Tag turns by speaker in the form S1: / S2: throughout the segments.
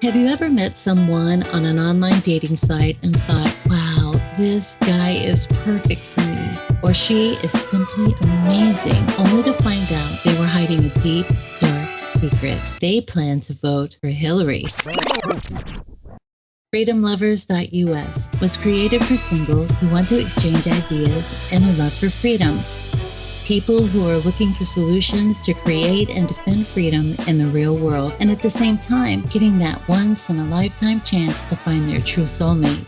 S1: Have you ever met someone on an online dating site and thought, wow, this guy is perfect for me, or she is simply amazing, only to find out they were hiding a deep, dark secret? They plan to vote for Hillary. FreedomLovers.us was created for singles who want to exchange ideas and a love for freedom. People who are looking for solutions to create and defend freedom in the real world, and at the same time, getting that once-in-a-lifetime chance to find their true soulmate.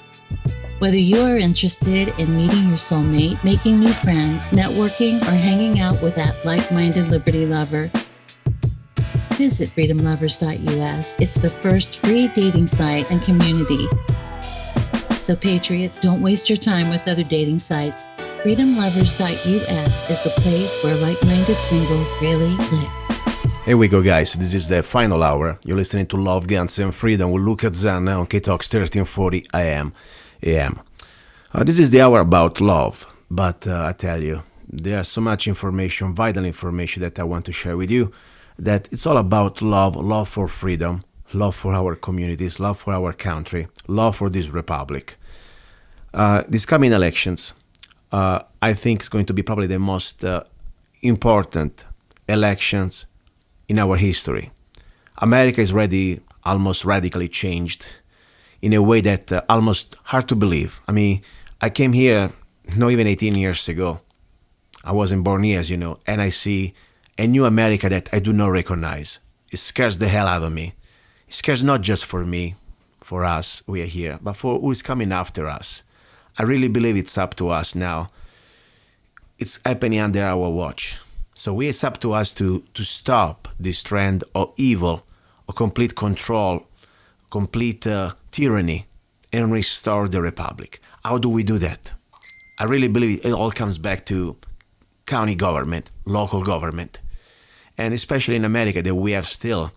S1: Whether you are interested in meeting your soulmate, making new friends, networking, or hanging out with that like-minded liberty lover, visit freedomlovers.us. It's the first free dating site and community. So patriots, don't waste your time with other dating sites. freedomlovers.us is the place where like-minded singles really click.
S2: Here we go, guys. This is the final hour. You're listening to Love, Guns, and Freedom with Luca Zanna on K-Talks 1340 AM. This is the hour about love, but I tell you, there's so much information, vital information that I want to share with you, that it's all about love, love for freedom, love for our communities, love for our country, love for this republic. These coming elections, I think it's going to be probably the most important elections in our history. America is already almost radically changed in a way that almost hard to believe. I mean, I came here not even 18 years ago. I wasn't born here, as you know, and I see a new America that I do not recognize. It scares the hell out of me. It scares not just for me, for us, we are here, but for who is coming after us. I really believe it's up to us now. It's happening under our watch. So it's up to us to stop this trend of evil, of complete control, complete tyranny, and restore the republic. How do we do that? I really believe it all comes back to county government, local government. And especially in America, that we have still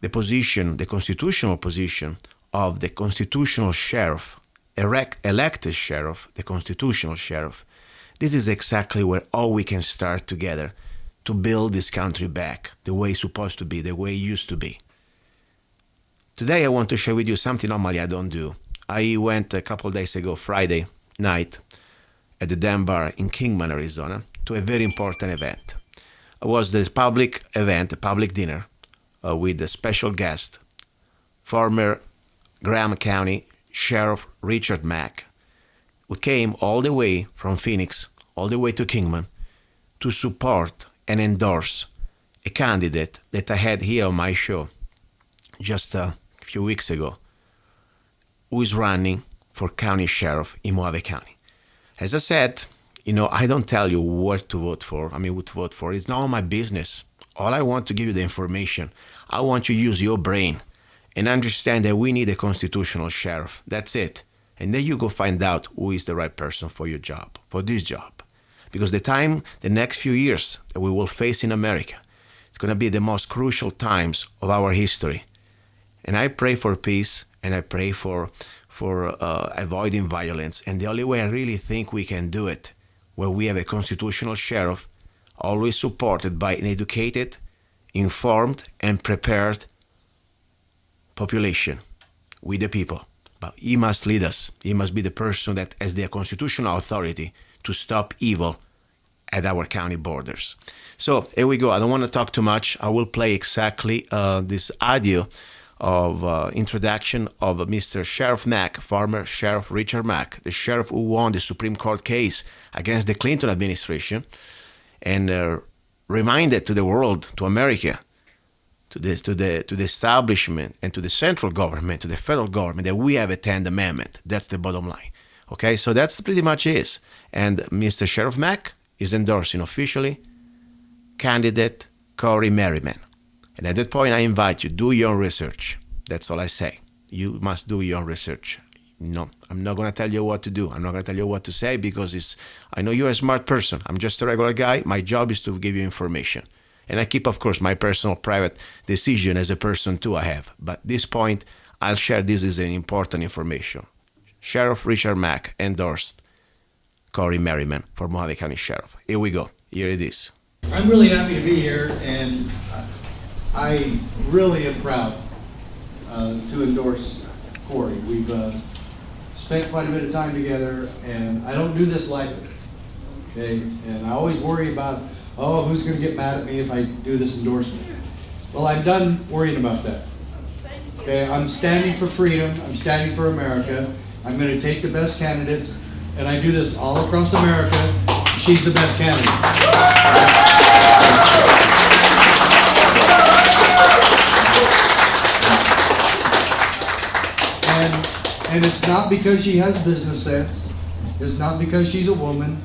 S2: the position, the constitutional position of the constitutional sheriff, elected sheriff, the constitutional sheriff. This is exactly where all we can start together to build this country back the way it's supposed to be, the way it used to be. Today I want to share with you something normally I don't do. I went a couple of days ago, Friday night, at the Dam Bar in Kingman, Arizona, to a very important event. It was this public event, a public dinner, with a special guest, former Graham County Sheriff Richard Mack, who came all the way from Phoenix, all the way to Kingman, to support and endorse a candidate that I had here on my show just a few weeks ago, who is running for county sheriff in Mohave County. As I said, I don't tell you what to vote for. Who to vote for. It's not my business. All I want to give you the information. I want you to use your brain and understand that we need a constitutional sheriff. That's it. And then you go find out who is the right person for your job, for this job. Because the next few years that we will face in America, it's going to be the most crucial times of our history. And I pray for peace, and I pray for avoiding violence. And the only way I really think we can do it, where we have a constitutional sheriff, always supported by an educated, informed, and prepared population, with the people. But he must lead us. He must be the person that has the constitutional authority to stop evil at our county borders. So here we go. I don't want to talk too much. I will play exactly this audio of introduction of Mr. Sheriff Mack, former Sheriff Richard Mack, the sheriff who won the Supreme Court case against the Clinton administration, and reminded to the world, to America, to the establishment and to the central government, to the federal government, that we have a 10th Amendment. That's the bottom line. Okay, so that's pretty much it. And Mr. Sheriff Mack is endorsing officially candidate Cori Merryman. And at that point, I invite you, do your own research. That's all I say. You must do your own research. No, I'm not going to tell you what to do. I'm not going to tell you what to say because I know you're a smart person. I'm just a regular guy. My job is to give you information. And I keep, of course, my personal private decision as a person too I have. But at this point, I'll share this as an important information. Sheriff Richard Mack endorsed Cori Merryman for Mohave County Sheriff. Here we go. Here it is.
S3: I'm really happy to be here, and I really am proud to endorse Cori. We've spent quite a bit of time together, and I don't do this lightly. Okay, and I always worry about, oh, who's going to get mad at me if I do this endorsement? Well, I'm done worrying about that. Okay, I'm standing for freedom. I'm standing for America. I'm going to take the best candidates, and I do this all across America. She's the best candidate. And it's not because she has business sense. It's not because she's a woman.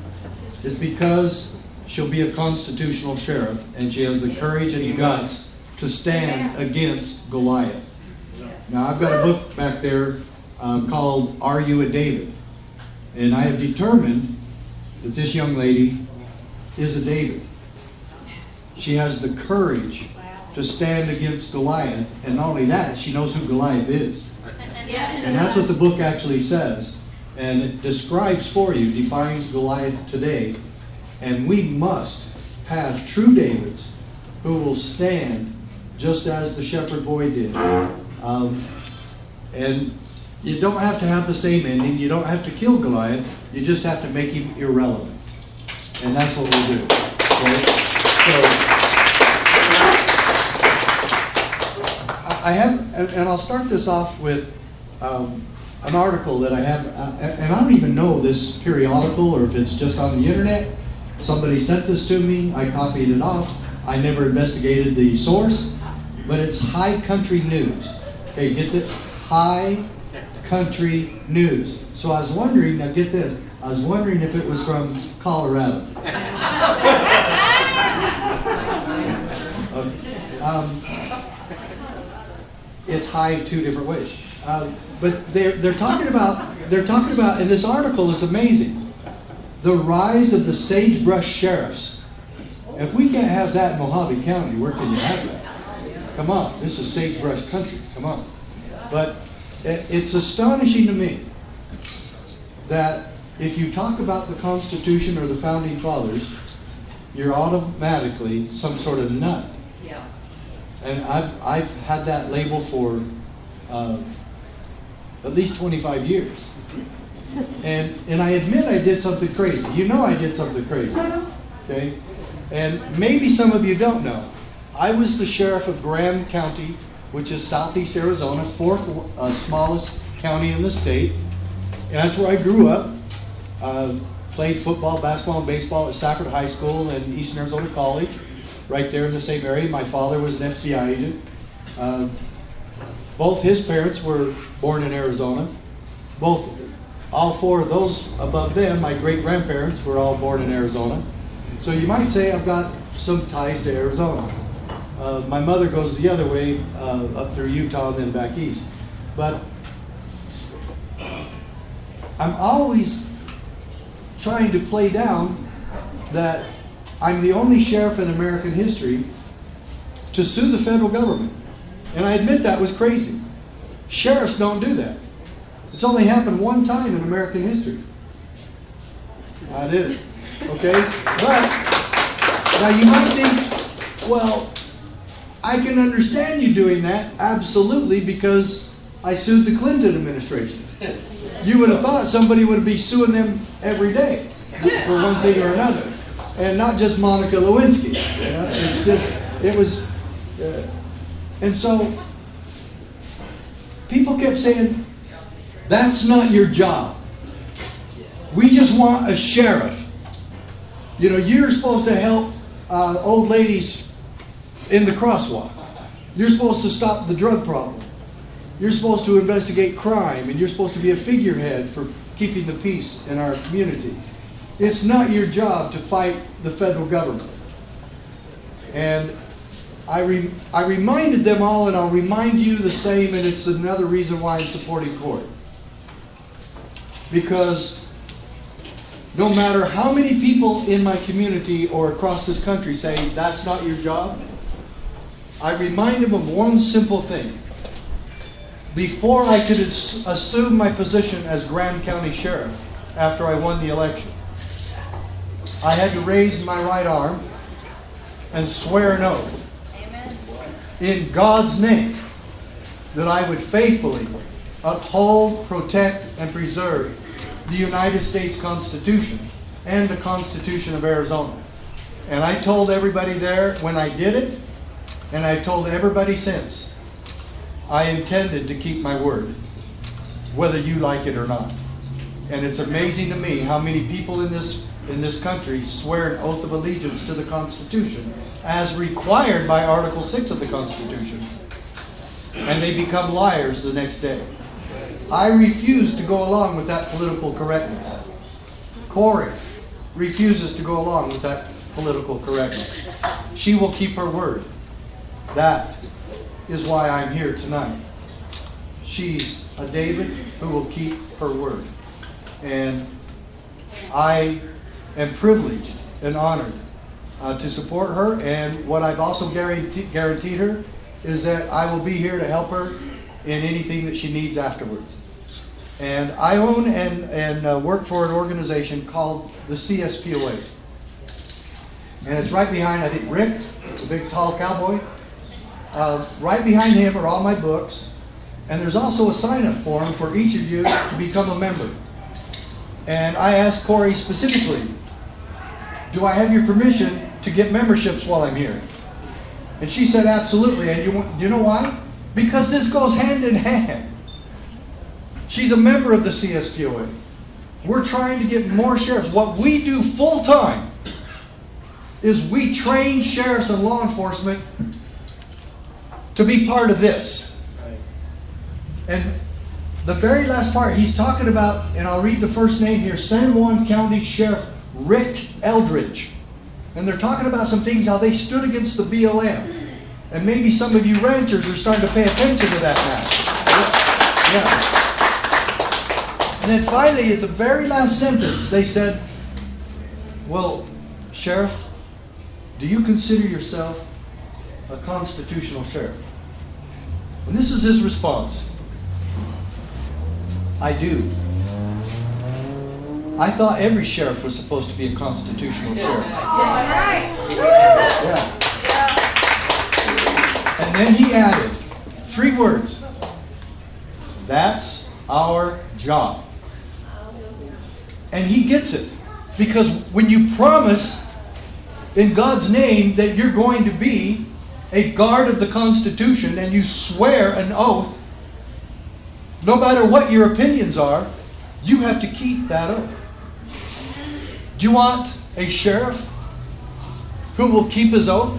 S3: It's because she'll be a constitutional sheriff, and she has the courage and guts to stand against Goliath. Now, I've got a book back there called Are You a David? And I have determined that this young lady is a David. She has the courage to stand against Goliath, and not only that, she knows who Goliath is. And that's what the book actually says. And it describes for you, defines Goliath today. And we must have true Davids who will stand just as the shepherd boy did. And you don't have to have the same ending. You don't have to kill Goliath. You just have to make him irrelevant. And that's what we'll do. Okay? So I have, and I'll start this off with an article that I have, and I don't even know this periodical or if it's just on the internet. Somebody sent this to me. I copied it off. I never investigated the source, but it's High Country News. Okay, get this? High Country News. So I was wondering, now get this, I was wondering if it was from Colorado. It's high two different ways. But they're talking about in this article, it's amazing, the rise of the sagebrush sheriffs. If we can't have that in Mohave County, where can you have that? Come on, this is sagebrush country. Come on. But it's astonishing to me that if you talk about the Constitution or the Founding Fathers, you're automatically some sort of nut. Yeah. And I've had that label for at least 25 years. And I admit I did something crazy. You know I did something crazy. Okay? And maybe some of you don't know. I was the sheriff of Graham County, which is southeast Arizona, fourth smallest county in the state. And that's where I grew up. Played football, basketball, and baseball at Safford High School and Eastern Arizona College, right there in the same area. My father was an FBI agent. Both his parents were born in Arizona. All four of those above them, my great-grandparents, were all born in Arizona. So you might say I've got some ties to Arizona. My mother goes the other way, up through Utah and then back east. But I'm always trying to play down that I'm the only sheriff in American history to sue the federal government. And I admit that was crazy. Sheriffs don't do that. It's only happened one time in American history. I did it. Okay? But now you might think, well, I can understand you doing that, absolutely, because I sued the Clinton administration. You would have thought somebody would be suing them every day for one thing or another. And not just Monica Lewinsky. You know? It's just, it was, and so people kept saying, that's not your job. We just want a sheriff. You know, you're supposed to help old ladies in the crosswalk. You're supposed to stop the drug problem. You're supposed to investigate crime, and you're supposed to be a figurehead for keeping the peace in our community. It's not your job to fight the federal government. And I reminded them all, and I'll remind you the same, and it's another reason why I'm supporting Cori. Because no matter how many people in my community or across this country say, that's not your job, I remind them of one simple thing. Before I could assume my position as Graham County Sheriff, after I won the election, I had to raise my right arm and swear an oath. Amen. In God's name, that I would faithfully uphold, protect, and preserve the United States Constitution and the Constitution of Arizona. And I told everybody there when I did it, and I've told everybody since, I intended to keep my word, whether you like it or not. And it's amazing to me how many people in this country swear an oath of allegiance to the Constitution as required by Article 6 of the Constitution. And they become liars the next day. I refuse to go along with that political correctness. Cori refuses to go along with that political correctness. She will keep her word. That is why I'm here tonight. She's a David who will keep her word. And I am privileged and honored to support her. And what I've also guaranteed her is that I will be here to help her in anything that she needs afterwards. And I own and work for an organization called the CSPOA. And it's right behind, I think, Rick, the big tall cowboy. Right behind him are all my books. And there's also a sign-up form for each of you to become a member. And I asked Cori specifically, do I have your permission to get memberships while I'm here? And she said, absolutely. And you know why? Because this goes hand in hand. She's a member of the CSPOA. We're trying to get more sheriffs. What we do full time is we train sheriffs and law enforcement to be part of this. And the very last part, he's talking about, and I'll read the first name here, San Juan County Sheriff Rick Eldridge. And they're talking about some things, how they stood against the BLM. And maybe some of you ranchers are starting to pay attention to that now. Yeah. And then finally, at the very last sentence, they said, well, Sheriff, do you consider yourself a constitutional sheriff? And this is his response. I do. I thought every sheriff was supposed to be a constitutional sheriff. Yeah. And then he added 3 words. That's our job. And he gets it. Because when you promise in God's name that you're going to be a guard of the Constitution and you swear an oath, no matter what your opinions are, you have to keep that oath. Do you want a sheriff who will keep his oath?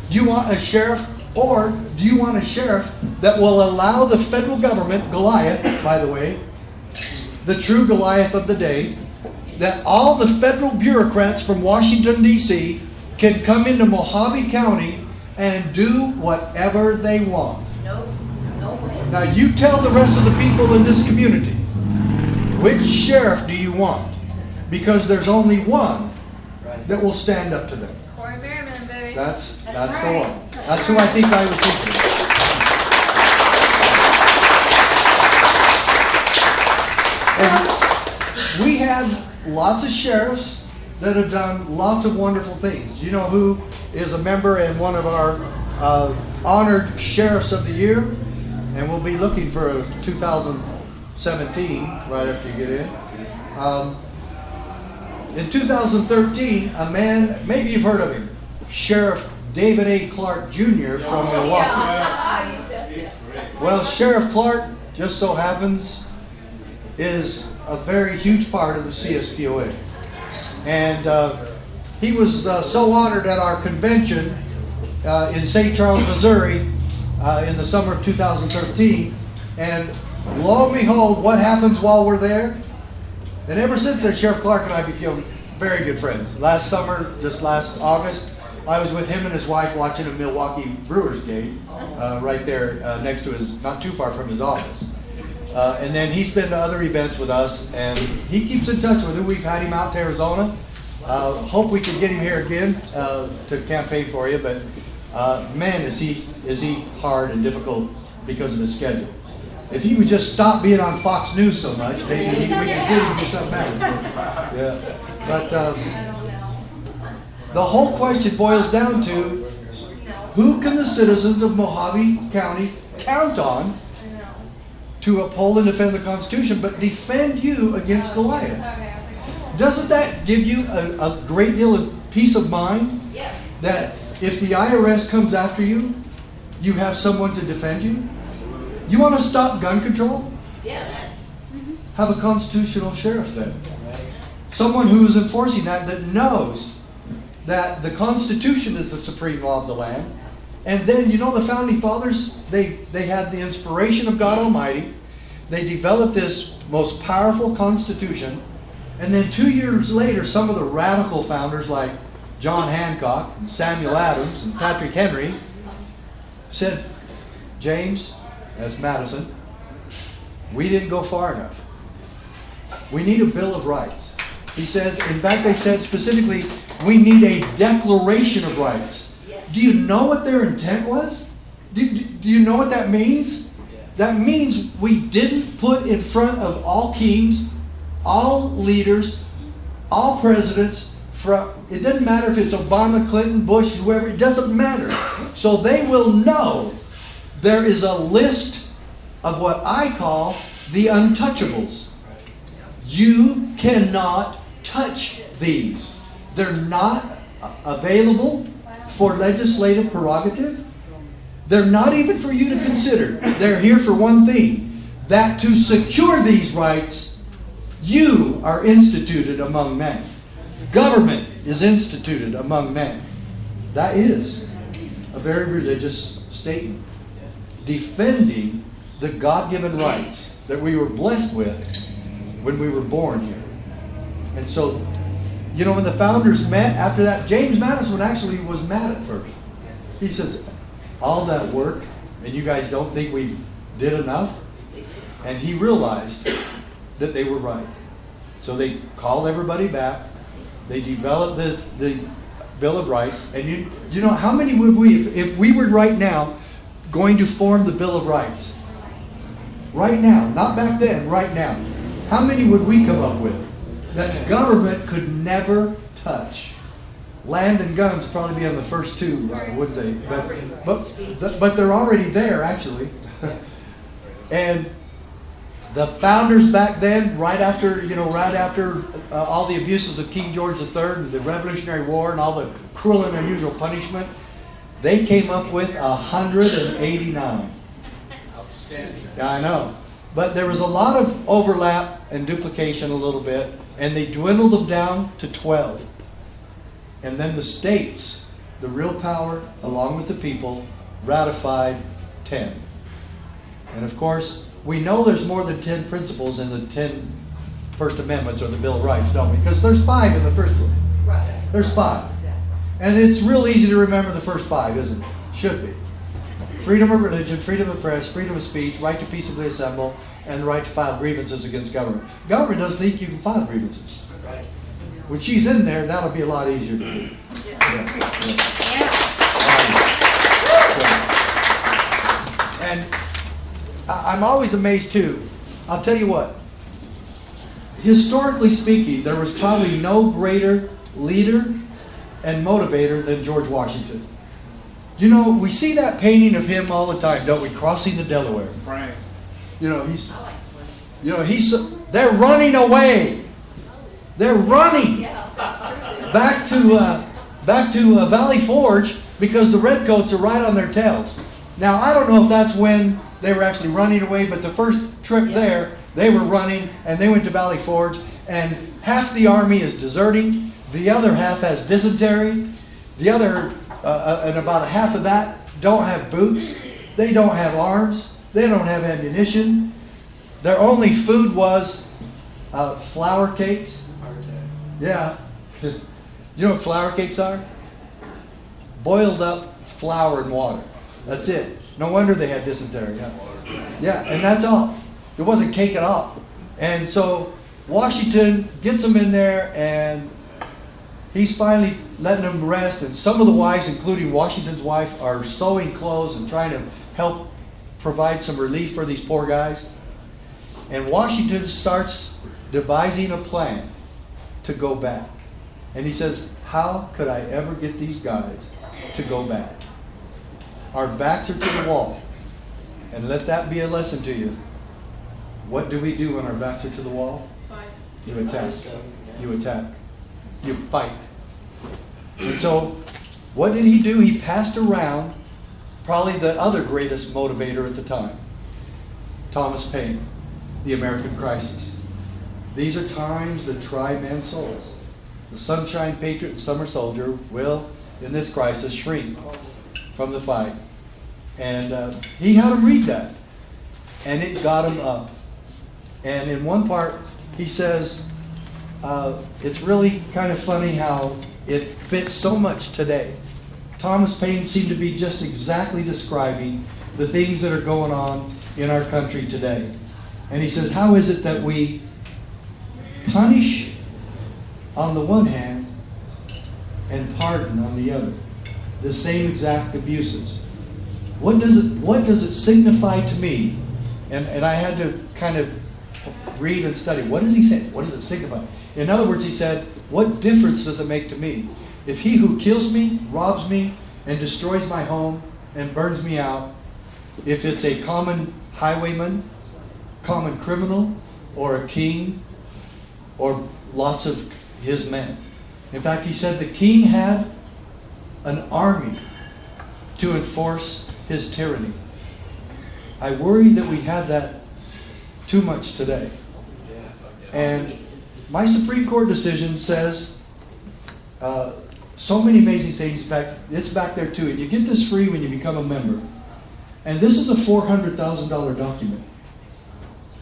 S3: Do you want a sheriff, or do you want a sheriff that will allow the federal government, Goliath, by the way, the true Goliath of the day, that all the federal bureaucrats from Washington, D.C. can come into Mohave County and do whatever they want? Now you tell the rest of the people in this community, which sheriff do you want? Because there's only one that will stand up to them.
S4: Cori Merryman, baby.
S3: That's
S4: right.
S3: the one. That's who I think I was thinking. And we have lots of sheriffs that have done lots of wonderful things. You know who is a member and one of our honored sheriffs of the year? And we'll be looking for a 2017 right after you get in. In 2013, a man, maybe you've heard of him, Sheriff David A. Clark Jr. from Milwaukee. Well, Sheriff Clark, just so happens, is a very huge part of the CSPOA. And he was so honored at our convention in St. Charles, Missouri, in the summer of 2013. And lo and behold, what happens while we're there? And ever since then, Sheriff Clark and I became very good friends. Last summer, this last August, I was with him and his wife watching a Milwaukee Brewers game right there next to his, not too far from his office. And then he's been to other events with us, and he keeps in touch with him. We've had him out to Arizona. Hope we can get him here again to campaign for you, but man, is he hard and difficult because of his schedule. If he would just stop being on Fox News so much, maybe we could get him to do something else. Yeah. But the whole question boils down to, who can the citizens of Mohave County count on to uphold and defend the Constitution, but defend you against Goliath. Doesn't that give you a great deal of peace of mind?
S4: Yes.
S3: That if the IRS comes after you, you have someone to defend you? You want to stop gun control?
S4: Yes.
S3: Have a constitutional sheriff then. Someone who is enforcing that knows that the Constitution is the supreme law of the land. And then, you know, the Founding Fathers, they had the inspiration of God Almighty. They developed this most powerful Constitution. And then 2 years later, some of the radical founders like John Hancock and Samuel Adams and Patrick Henry said, James, that's Madison, we didn't go far enough. We need a Bill of Rights. He says, in fact, they said specifically, we need a Declaration of Rights. Do you know what their intent was? Do you know what that means? That means we didn't put in front of all kings, all leaders, all presidents, it doesn't matter if it's Obama, Clinton, Bush, whoever, it doesn't matter. So they will know there is a list of what I call the untouchables. You cannot touch these. They're not available for legislative prerogative. They're not even for you to consider. They're here for one thing, that to secure these rights, you are instituted among men. Government is instituted among men. That is a very religious statement. Defending the God-given rights that we were blessed with when we were born here. And so, you know, when the founders met after that, James Madison actually was mad at first. He says, all that work, and you guys don't think we did enough? And he realized that they were right. So they called everybody back. They developed the Bill of Rights. And you know, how many would we, if we were right now going to form the Bill of Rights? Right now, not back then, right now. How many would we come up with that government could never touch? Land and guns would probably be on the first two, right, wouldn't they? But they're already there, actually. And the founders back then, right after all the abuses of King George III and the Revolutionary War and all the cruel and unusual punishment, they came up with 189.
S5: Outstanding.
S3: Yeah, I know. But there was a lot of overlap and duplication a little bit, and they dwindled them down to 12. And then the states, the real power, along with the people, ratified 10. And of course, we know there's more than 10 principles in the 10 First Amendments or the Bill of Rights, don't we? Because there's 5 in the first one.
S4: Right.
S3: There's 5. And it's real easy to remember the first 5, isn't it? Should be. Freedom of religion, freedom of press, freedom of speech, right to peaceably assemble, and the right to file grievances against government. Government doesn't think you can file grievances.
S5: Right.
S3: When she's in there, that'll be a lot easier to do. And I'm always amazed too. I'll tell you what. Historically speaking, there was probably no greater leader and motivator than George Washington. You know, we see that painting of him all the time, don't we? Crossing the Delaware.
S5: Right.
S3: You know, they're running away. They're running back to Valley Forge because the redcoats are right on their tails. Now, I don't know if that's when they were actually running away, but the first trip there, they were running and they went to Valley Forge, and half the army is deserting, the other half has dysentery, the other, and about half of that don't have boots, they don't have arms, they don't have ammunition. Their only food was flour cakes. Yeah. You know what flour cakes are? Boiled up flour and water. That's it. No wonder they had dysentery. Yeah, and that's all. There wasn't cake at all. And so Washington gets them in there, and he's finally letting them rest. And some of the wives, including Washington's wife, are sewing clothes and trying to help provide some relief for these poor guys. And Washington starts devising a plan to go back. And he says, how could I ever get these guys to go back? Our backs are to the wall. And let that be a lesson to you. What do we do when our backs are to the wall? You attack. You attack. You fight. And so, what did he do? He passed around probably the other greatest motivator at the time, Thomas Paine, the American crisis. These are times that try men's souls. The sunshine patriot and summer soldier will, in this crisis, shrink from the fight. And he had him read that. And it got him up. And in one part, he says, it's really kind of funny how it fits so much today. Thomas Paine seemed to be just exactly describing the things that are going on in our country today. And he says, how is it that we punish on the one hand and pardon on the other? The same exact abuses. What does it signify to me? And I had to kind of read and study. What does he say? What does it signify? In other words, he said, what difference does it make to me if he who kills me, robs me, and destroys my home and burns me out, if it's a common highwayman, common criminal, or a king, or lots of his men? In fact, he said the king had an army to enforce his tyranny. I worry that we have that too much today. And my Supreme Court decision says so many amazing things. It's back there too. And you get this free when you become a member. And this is a $400,000 document.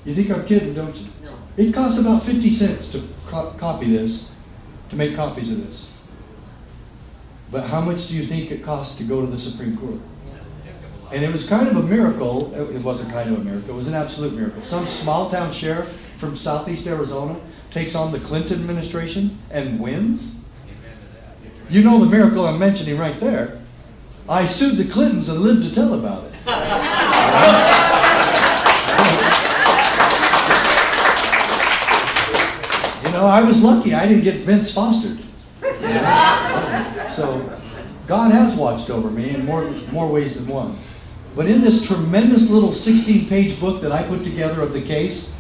S3: You think I'm kidding, don't you? No. It costs about 50 cents to copy this, to make copies of this. But how much do you think it costs to go to the Supreme Court? And it was kind of a miracle. It wasn't kind of a miracle. It was an absolute miracle. Some small town sheriff from southeast Arizona takes on the Clinton administration and wins. You know the miracle I'm mentioning right there. I sued the Clintons and lived to tell about it. You know, I was lucky. I didn't get Vince fostered. So God has watched over me in more ways than one. But in this tremendous little 16-page book that I put together of the case,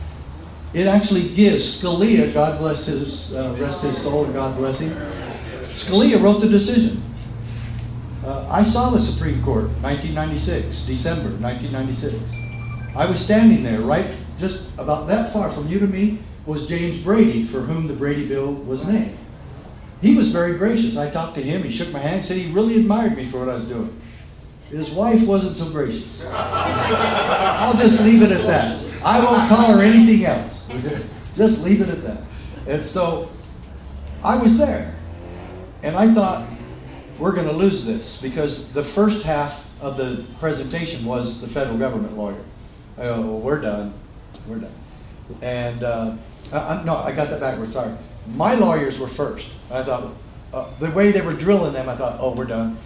S3: it actually gives Scalia, God bless his, rest his soul and God bless him. Scalia wrote the decision. I saw the Supreme Court, 1996, December 1996. I was standing there, right, just about that far from you to me was James Brady, for whom the Brady Bill was named. He was very gracious. I talked to him. He shook my hand, said he really admired me for what I was doing. His wife wasn't so gracious. I'll just leave it at that. I won't call her anything else. Just leave it at that. And so I was there. And I thought, we're going to lose this, because the first half of the presentation was the federal government lawyer. I go, well, we're done. We're done. And no, I got that backwards. Sorry. My lawyers were first. I thought, the way they were drilling them, I thought, oh, we're done.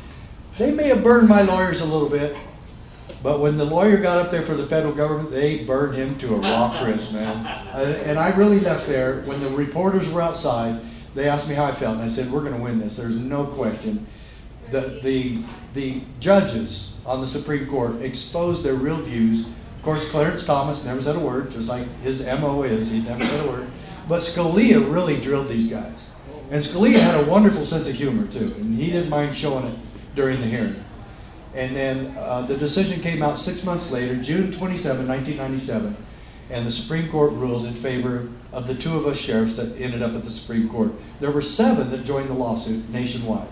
S3: They may have burned my lawyers a little bit, but when the lawyer got up there for the federal government, they burned him to a raw crisp, man. And I really left there. When the reporters were outside, they asked me how I felt, and I said, we're going to win this. There's no question. The judges on the Supreme Court exposed their real views. Of course, Clarence Thomas never said a word, just like his MO is. He never said a word. But Scalia really drilled these guys. And Scalia had a wonderful sense of humor, too. And he didn't mind showing it during the hearing. And then the decision came out 6 months later, June 27, 1997. And the Supreme Court ruled in favor of the two of us sheriffs that ended up at the Supreme Court. There were 7 that joined the lawsuit nationwide.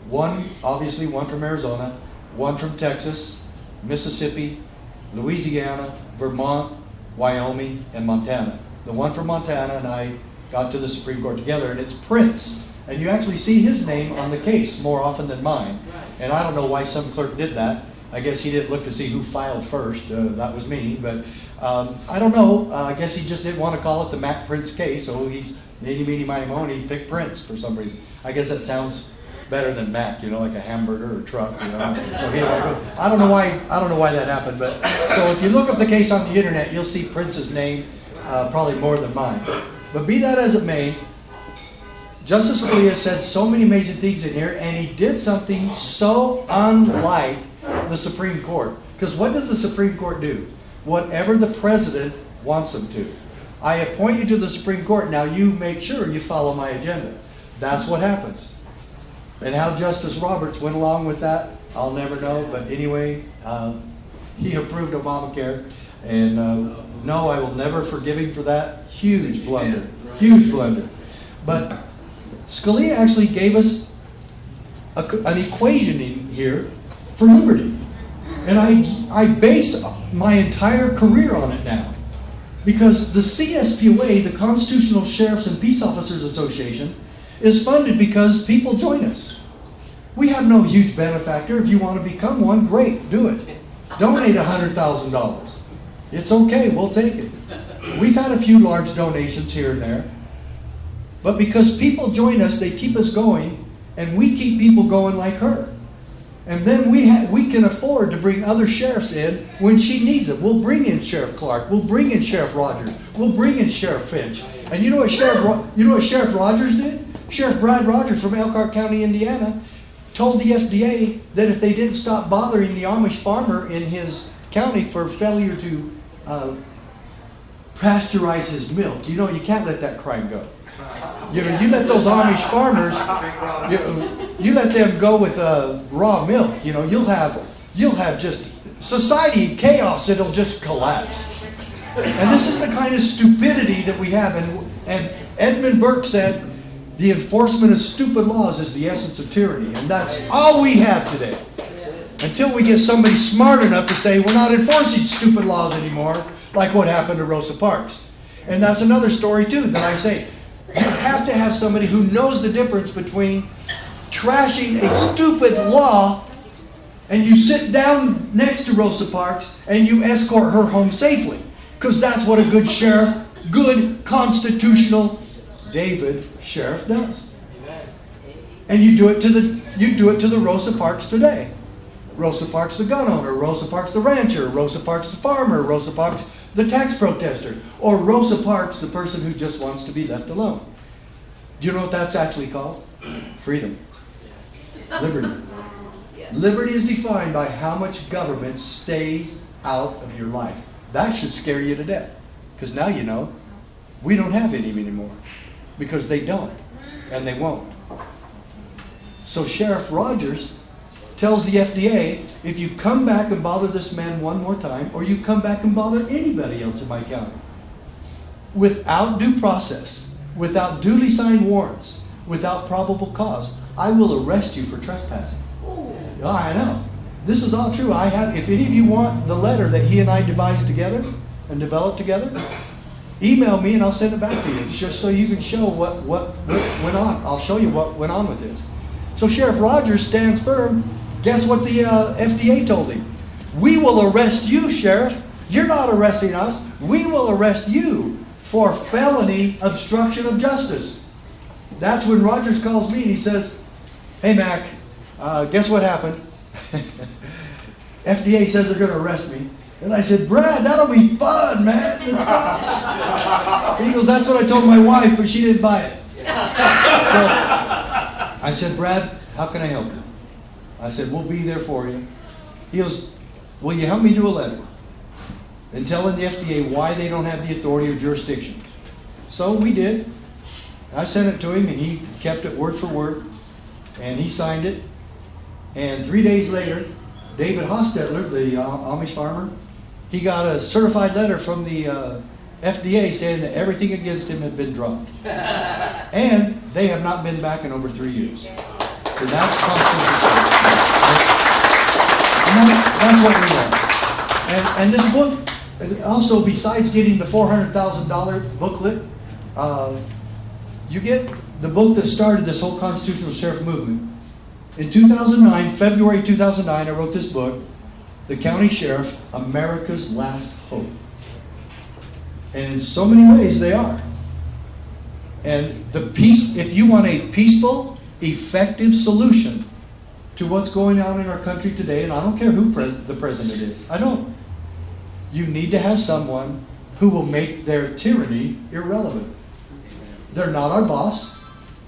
S3: One from Arizona, one from Texas, Mississippi, Louisiana, Vermont, Wyoming, and Montana. The one from Montana and I got to the Supreme Court together, and it's Prince. And you actually see his name on the case more often than mine. And I don't know why some clerk did that. I guess he didn't look to see who filed first. That was me. But I don't know. I guess he just didn't want to call it the Mack Prince case, so he's meeny, miny, mo, and he picked Prince for some reason. I guess that sounds better than Mac, you know, like a hamburger or a truck, you know. So he, I don't know why that happened, but so if you look up the case on the internet, you'll see Prince's name probably more than mine. But be that as it may, Justice Scalia said so many amazing things in here, and he did something so unlike the Supreme Court. Because what does the Supreme Court do? Whatever the president wants them to. I appoint you to the Supreme Court, now you make sure you follow my agenda. That's what happens. And how Justice Roberts went along with that, I'll never know. But anyway, he approved Obamacare. And no, I will never forgive him for that. Huge blunder. Huge blunder. But Scalia actually gave us an equation in here for liberty. And I base my entire career on it now. Because the CSPOA, the Constitutional Sheriffs and Peace Officers Association, is funded because people join us. We have no huge benefactor. If you want to become one, great, do it. Donate $100,000. It's okay, we'll take it. We've had a few large donations here and there. But because people join us, they keep us going, and we keep people going like her. And then we can afford to bring other sheriffs in when she needs it. We'll bring in Sheriff Clark. We'll bring in Sheriff Rogers. We'll bring in Sheriff Finch. And you know what Sheriff Rogers did? Sheriff Brad Rogers from Elkhart County, Indiana, told the FDA that if they didn't stop bothering the Amish farmer in his county for failure to pasteurize his milk, you can't let that crime go. You let those Amish farmers, you let them go with raw milk. You'll have just society chaos. It'll just collapse. And this is the kind of stupidity that we have. And Edmund Burke said, the enforcement of stupid laws is the essence of tyranny. And that's all we have today. Until we get somebody smart enough to say, we're not enforcing stupid laws anymore, like what happened to Rosa Parks. And that's another story, too, that I say. You have to have somebody who knows the difference between trashing a stupid law and you sit down next to Rosa Parks and you escort her home safely. Because that's what a good sheriff, good constitutional David sheriff does. And you do it to the Rosa Parks today. Rosa Parks the gun owner, Rosa Parks the rancher, Rosa Parks the farmer, Rosa Parks the tax protester, or Rosa Parks, the person who just wants to be left alone. Do you know what that's actually called? Freedom. Liberty. Liberty is defined by how much government stays out of your life. That should scare you to death. Because now you know, we don't have any anymore. Because they don't. And they won't. So Sheriff Rogers tells the FDA, if you come back and bother this man one more time, or you come back and bother anybody else in my county, without due process, without duly signed warrants, without probable cause, I will arrest you for trespassing. Oh, I know. This is all true. If any of you want the letter that he and I devised together and developed together, email me and I'll send it back to you, just so you can show what went on. I'll show you what went on with this. So Sheriff Rogers stands firm. Guess what the FDA told him? We will arrest you, Sheriff. You're not arresting us. We will arrest you for felony obstruction of justice. That's when Rogers calls me and he says, hey, Mac, guess what happened? FDA says they're going to arrest me. And I said, Brad, that'll be fun, man. Let's go. He goes, that's what I told my wife, but she didn't buy it. So I said, Brad, how can I help you? I said, we'll be there for you. He goes, will you help me do a letter and telling the FDA why they don't have the authority or jurisdiction? So we did. I sent it to him, and he kept it word for word, and he signed it. And 3 days later, David Hostetler, the Amish farmer, he got a certified letter from the FDA saying that everything against him had been dropped. And they have not been back in over 3 years. So that's constitutional. And that's what we want. And this book, also besides getting the $400,000 booklet, you get the book that started this whole constitutional sheriff movement. In 2009, February 2009, I wrote this book, The County Sheriff, America's Last Hope. And in so many ways they are. And if you want a peaceful, effective solution to what's going on in our country today, and I don't care who the president is, I don't. You need to have someone who will make their tyranny irrelevant. They're not our boss.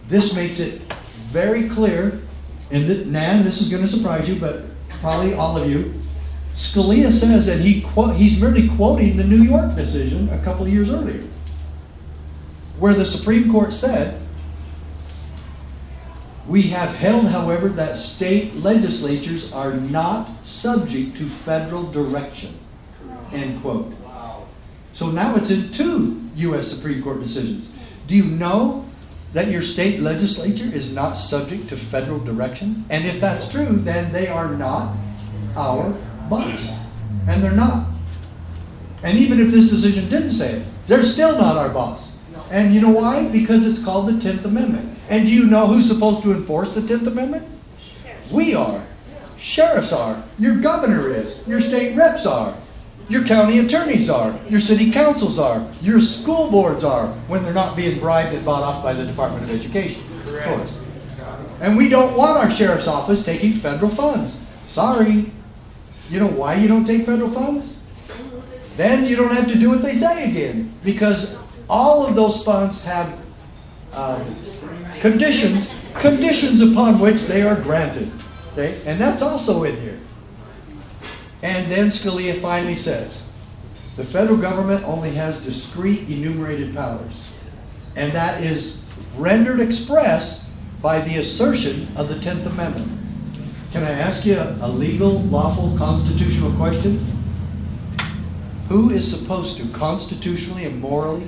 S3: This makes it very clear, and Nan, this is going to surprise you, but probably all of you, Scalia says, and he's merely quoting the New York decision a couple of years earlier, where the Supreme Court said, we have held, however, that state legislatures are not subject to federal direction, end quote. So now it's in 2 U.S. Supreme Court decisions. Do you know that your state legislature is not subject to federal direction? And if that's true, then they are not our boss. And they're not. And even if this decision didn't say it, they're still not our boss. And you know why? Because it's called the 10th Amendment. And do you know who's supposed to enforce the 10th Amendment? We are. Sheriffs are. Your governor is. Your state reps are. Your county attorneys are. Your city councils are. Your school boards are, when they're not being bribed and bought off by the Department of Education. Of course. And we don't want our sheriff's office taking federal funds. Sorry. You know why you don't take federal funds? Then you don't have to do what they say again. Because all of those funds have conditions upon which they are granted. Okay? And that's also in here. And then Scalia finally says, the federal government only has discrete enumerated powers. And that is rendered express by the assertion of the 10th Amendment. Can I ask you a legal, lawful, constitutional question? Who is supposed to constitutionally and morally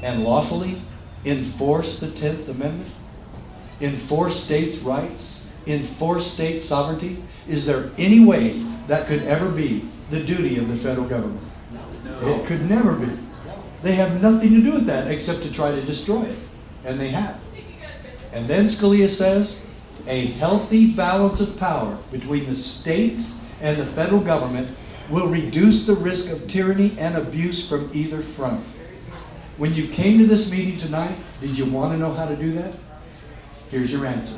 S3: and lawfully enforce the 10th Amendment? Enforce states' rights? Enforce state sovereignty? Is there any way that could ever be the duty of the federal government? No. It could never be. They have nothing to do with that except to try to destroy it. And they have. And then Scalia says, a healthy balance of power between the states and the federal government will reduce the risk of tyranny and abuse from either front. When you came to this meeting tonight, did you want to know how to do that? Here's your answer.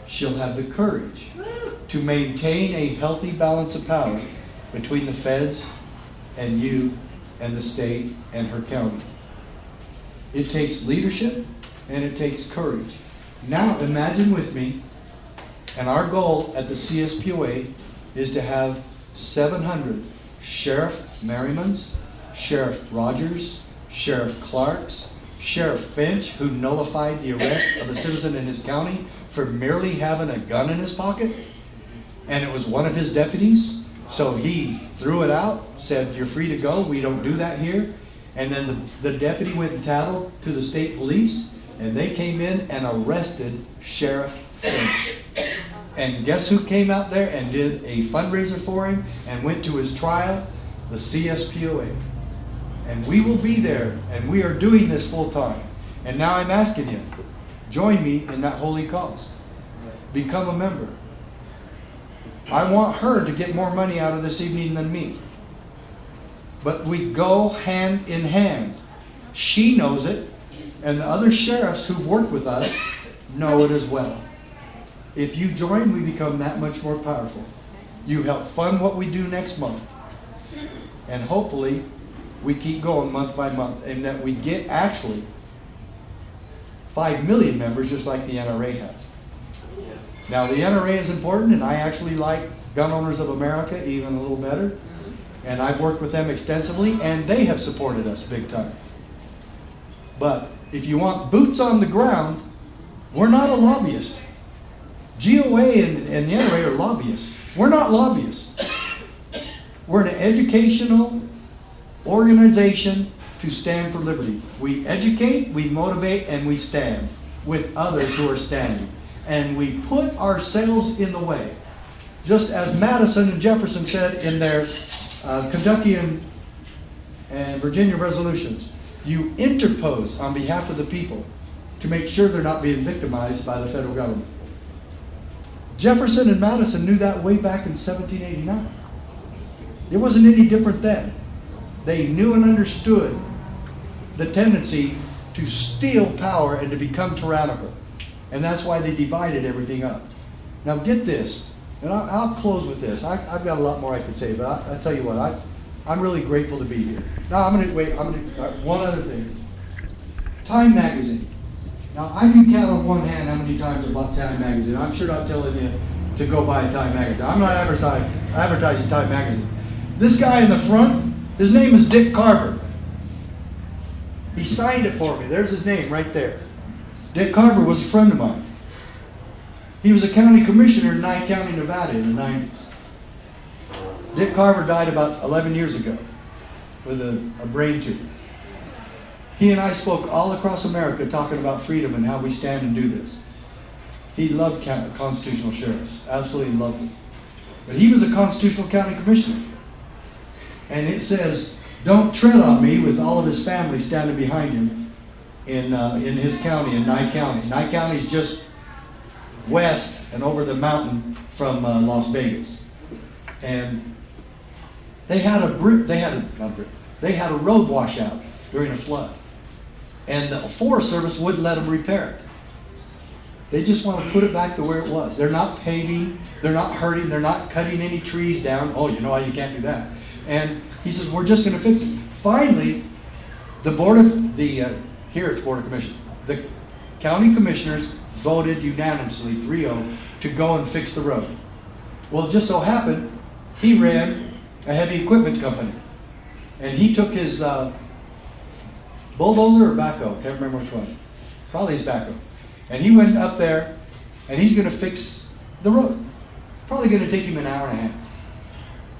S3: She'll have the courage to maintain a healthy balance of power between the feds and you and the state and her county. It takes leadership and it takes courage. Now imagine with me, and our goal at the CSPOA is to have 700 Sheriff Merrymans, Sheriff Rogers, Sheriff Clarks, Sheriff Finch, who nullified the arrest of a citizen in his county for merely having a gun in his pocket. And it was one of his deputies. So he threw it out, said, you're free to go. We don't do that here. And then the deputy went and tattled to the state police. And they came in and arrested Sheriff Finch. And guess who came out there and did a fundraiser for him and went to his trial? The CSPOA. And we will be there, and we are doing this full time. And now I'm asking you, join me in that holy cause. Become a member. I want her to get more money out of this evening than me. But we go hand in hand. She knows it, and the other sheriffs who've worked with us know it as well. If you join, we become that much more powerful. You help fund what we do next month. And hopefully, we keep going month by month, and that we get actually 5 million members just like the NRA has. Now the NRA is important, and I actually like Gun Owners of America even a little better. And I've worked with them extensively, and they have supported us big time. But if you want boots on the ground, we're not a lobbyist. GOA and the NRA are lobbyists. We're not lobbyists. We're an educational organization to stand for liberty. We educate, we motivate, and we stand with others who are standing. And we put ourselves in the way. Just as Madison and Jefferson said in their Kentucky and Virginia resolutions, you interpose on behalf of the people to make sure they're not being victimized by the federal government. Jefferson and Madison knew that way back in 1789. It wasn't any different then. They knew and understood the tendency to steal power and to become tyrannical. And that's why they divided everything up. Now get this, and I'll close with this. I've got a lot more I could say, but I'll tell you what, I'm really grateful to be here. Now one other thing. Time Magazine. Now I can count on one hand how many times I bought Time Magazine. I'm sure not telling you to go buy a Time Magazine. I'm not advertising. advertising Time magazine. This guy in the front, his name is Dick Carver. He signed it for me. There's his name right there. Dick Carver was a friend of mine. He was a county commissioner in Nye County, Nevada in the 90s. Dick Carver died about 11 years ago with a brain tumor. He and I spoke all across America talking about freedom and how we stand and do this. He loved constitutional sheriffs, absolutely loved them. But he was a constitutional county commissioner. And it says, don't tread on me, with all of his family standing behind him in his county, in Nye County. Nye County is just west and over the mountain from Las Vegas. And they had a road washout during a flood. And the Forest Service wouldn't let them repair it. They just want to put it back to where it was. They're not paving, they're not hurting, they're not cutting any trees down. Oh, you know how you can't do that. And he says, we're just going to fix it. Finally, the here it's Board of Commissioners, the county commissioners voted unanimously, 3-0, to go and fix the road. Well, it just so happened, he ran a heavy equipment company. And he took his bulldozer or backhoe, can't remember which one. Probably his backhoe. And he went up there, and he's going to fix the road. Probably going to take him an hour and a half.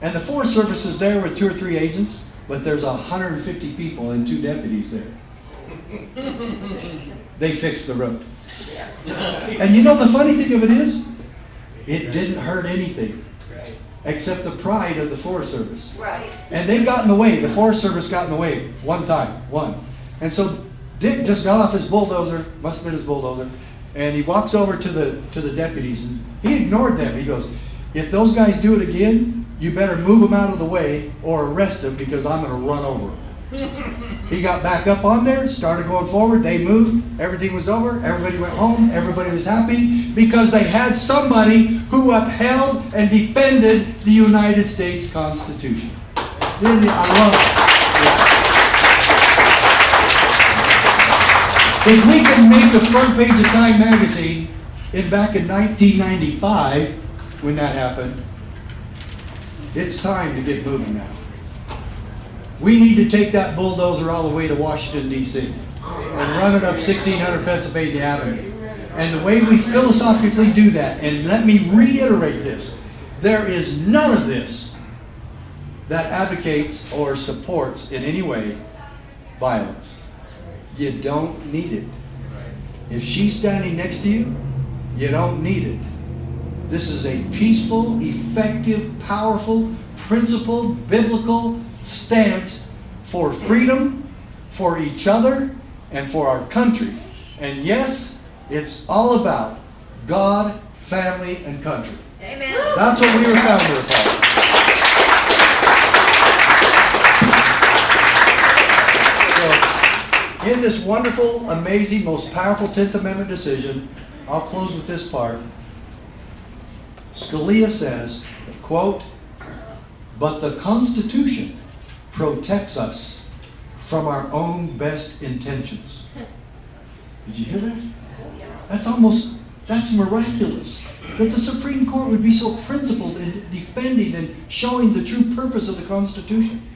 S3: And the Forest Service is there with 2 or 3 agents, but there's 150 people and 2 deputies there. They fixed the road. And you know the funny thing of it is, it didn't hurt anything, except the pride of the Forest Service.
S4: Right.
S3: And they got in the way. The Forest Service got in the way one time. And so Dick just got off his bulldozer, must have been his bulldozer, and he walks over to the deputies, and he ignored them. He goes, if those guys do it again, you better move them out of the way or arrest them, because I'm going to run over them. He got back up on there, started going forward, they moved, everything was over, everybody went home, everybody was happy, because they had somebody who upheld and defended the United States Constitution. I love it. If we can make the front page of Time magazine back in 1995, when that happened, it's time to get moving now. We need to take that bulldozer all the way to Washington, D.C. and run it up 1600 Pennsylvania Avenue. And the way we philosophically do that, and let me reiterate this, there is none of this that advocates or supports in any way violence. You don't need it. If she's standing next to you, you don't need it. This is a peaceful, effective, powerful, principled, biblical stance for freedom, for each other, and for our country. And yes, it's all about God, family, and country.
S4: Amen.
S3: That's what we were founded upon. So, in this wonderful, amazing, most powerful 10th Amendment decision, I'll close with this part. Scalia says, quote, but the Constitution protects us from our own best intentions. Did you hear that? That's miraculous. That the Supreme Court would be so principled in defending and showing the true purpose of the Constitution.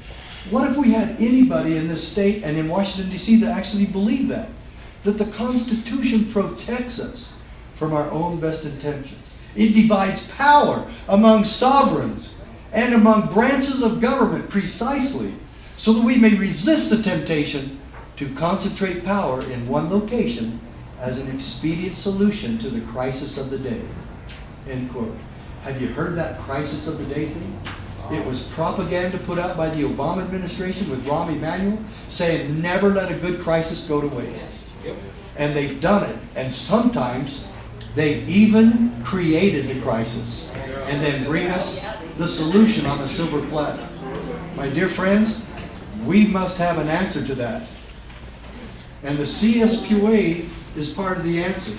S3: What if we had anybody in this state and in Washington, D.C. that actually believed that? That the Constitution protects us from our own best intentions. It divides power among sovereigns and among branches of government precisely so that we may resist the temptation to concentrate power in one location as an expedient solution to the crisis of the day. End quote. Have you heard that crisis of the day thing? It was propaganda put out by the Obama administration with Rahm Emanuel saying never let a good crisis go to waste. And they've done it. And sometimes they even created the crisis and then bring us the solution on a silver platter. My dear friends, we must have an answer to that. And the CSQA is part of the answer.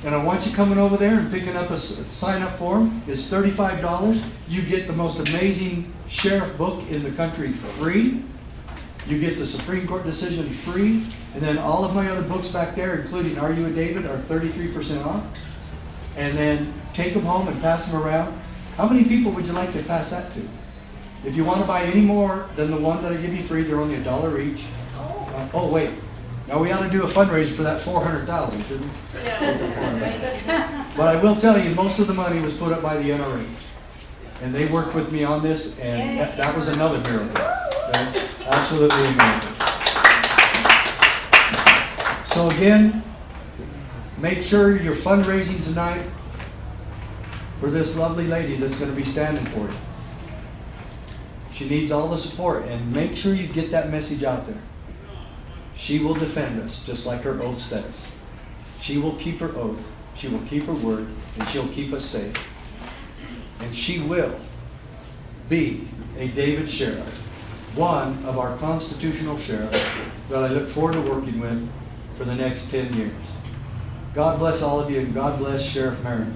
S3: And I want you coming over there and picking up a sign-up form. It's $35. You get the most amazing sheriff book in the country free. You get the Supreme Court decision free. And then all of my other books back there, including Are You a David, are 33% off. And then take them home and pass them around. How many people would you like to pass that to? If you want to buy any more than the one that I give you free, they're only $1 each. Oh wait, now we ought to do a fundraiser for that $400,000, shouldn't we? But I will tell you, most of the money was put up by the NRA. And they worked with me on this, and that was another miracle. Okay? Absolutely a miracle. So again, make sure you're fundraising tonight for this lovely lady that's going to be standing for you. She needs all the support, and make sure you get that message out there. She will defend us, just like her oath says. She will keep her oath, she will keep her word, and she'll keep us safe. And she will be a David sheriff, one of our constitutional sheriffs that I look forward to working with for the next 10 years. God bless all of you, and God bless Sheriff Merryman.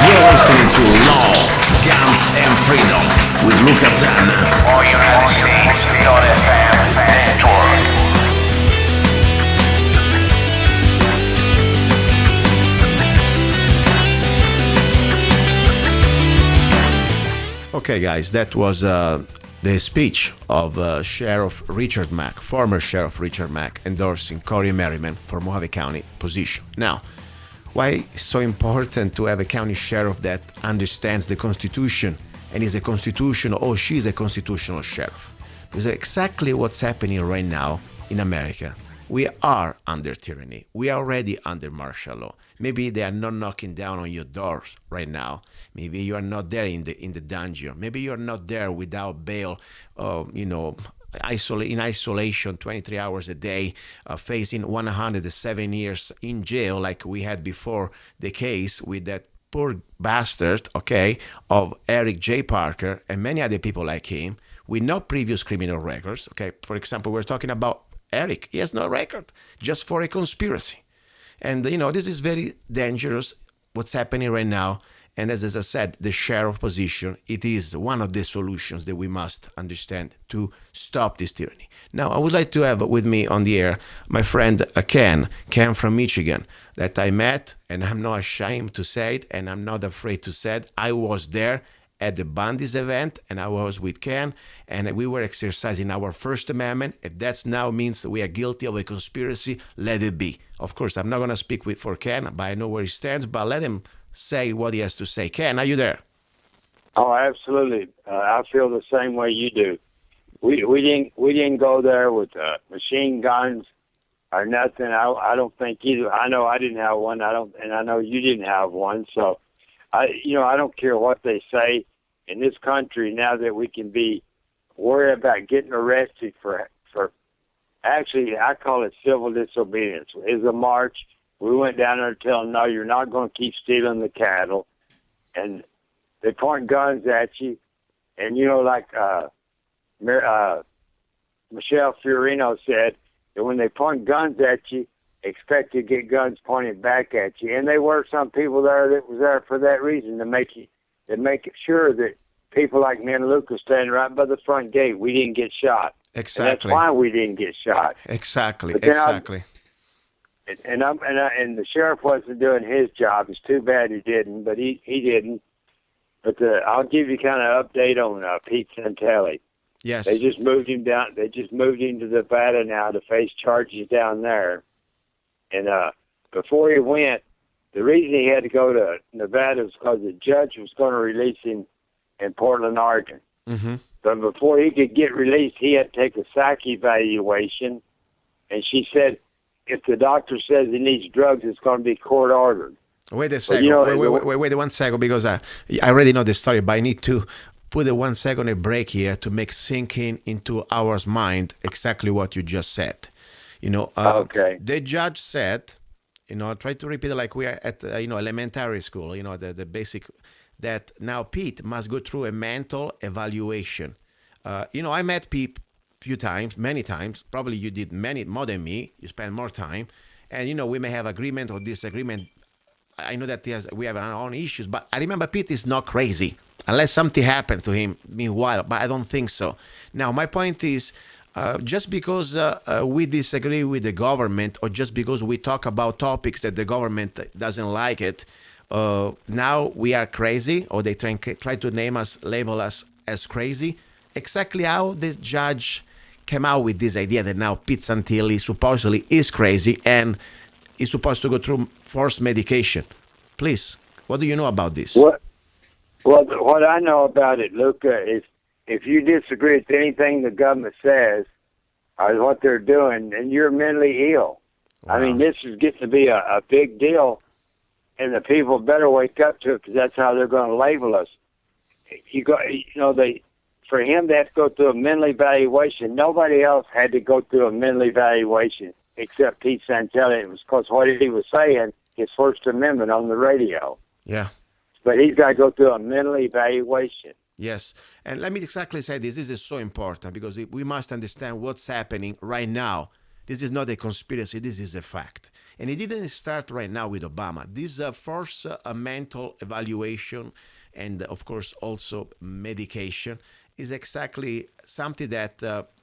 S2: You're listening to Love, Guns and Freedom with Lucas Zanna.
S4: All United States, .fm network.
S2: Okay, guys, that was the speech of Sheriff Richard Mack, former Sheriff Richard Mack, endorsing Cori Merryman for Mohave County position. Now, why it's so important to have a county sheriff that understands the Constitution and is a constitutional, or she's a constitutional sheriff? Because exactly what's happening right now in America. We are under tyranny. We are already under martial law. Maybe they are not knocking down on your doors right now. Maybe you are not there in the dungeon. Maybe you are not there without bail, in isolation 23 hours a day, facing 107 years in jail like we had before the case with that poor bastard, okay, of Eric J. Parker and many other people like him with no previous criminal records, okay? For example, we're talking about Eric. He has no record, just for a conspiracy. And, this is very dangerous, what's happening right now. And as I said, the sheriff position, it is one of the solutions that we must understand to stop this tyranny. Now, I would like to have with me on the air my friend Ken from Michigan, that I met, and I'm not ashamed to say it, and I'm not afraid to say it. I was there at the Bundy's event, and I was with Ken, and we were exercising our First Amendment. If that now means that we are guilty of a conspiracy, let it be. Of course, I'm not going to speak for Ken, but I know where he stands, but let him say what he has to say. Ken, are you there?
S6: Oh, absolutely. I feel the same way you do. We didn't go there with machine guns or nothing. I don't think either. I know I didn't have one. And I know you didn't have one. So, I don't care what they say in this country now that we can be worried about getting arrested for actually, I call it civil disobedience. It's a march. We went down there to tell them, no, you're not going to keep stealing the cattle. And they point guns at you. And, like Michelle Fiorino said, that when they point guns at you, expect to get guns pointed back at you. And there were some people there that was there for that reason, to make it sure that people like me and Lucas standing right by the front gate, we didn't get shot.
S2: Exactly.
S6: And that's why we didn't get shot.
S2: Exactly.
S6: And the sheriff wasn't doing his job. It's too bad he didn't, but he didn't. But I'll give you kind of update on Pete Santelli.
S2: Yes.
S6: They just moved him down. They just moved him to Nevada now to face charges down there. And before he went, the reason he had to go to Nevada was because the judge was going to release him in Portland, Oregon.
S2: Mm-hmm.
S6: But before he could get released, he had to take a psych evaluation. And she said, if the doctor says he needs drugs, it's going to be court ordered.
S2: Wait a second. Wait 1 second, because I already know the story, but I need to put a 1 second a break here to make sinking into our mind exactly what you just said.
S6: Okay.
S2: The judge said, try to repeat it like we are at elementary school. The basic, that now Pete must go through a mental evaluation. I met Pete many times. Probably you did many more than me. You spend more time, and we may have agreement or disagreement. I know that we have our own issues, but I remember Pete is not crazy unless something happens to him meanwhile, but I don't think so. Now, my point is, just because we disagree with the government, or just because we talk about topics that the government doesn't like it, now we are crazy, or they try to label us as crazy. Exactly how the judge came out with this idea that now Pete Santilli supposedly is crazy and is supposed to go through forced medication. Please, what do you know about this?
S6: What I know about it, Luca, is if you disagree with anything the government says or what they're doing, then you're mentally ill.
S2: Wow.
S6: I mean, this is getting to be a big deal, and the people better wake up to it, because that's how they're going to label us. For him to have to go through a mental evaluation, nobody else had to go through a mental evaluation except Pete Santilli. It was because what he was saying, his First Amendment on the radio.
S2: Yeah.
S6: But he's got to go through a mental evaluation.
S2: Yes, and let me exactly say this. This is so important because we must understand what's happening right now. This is not a conspiracy. This is a fact. And it didn't start right now with Obama. This forced mental evaluation and, of course, also medication is exactly something that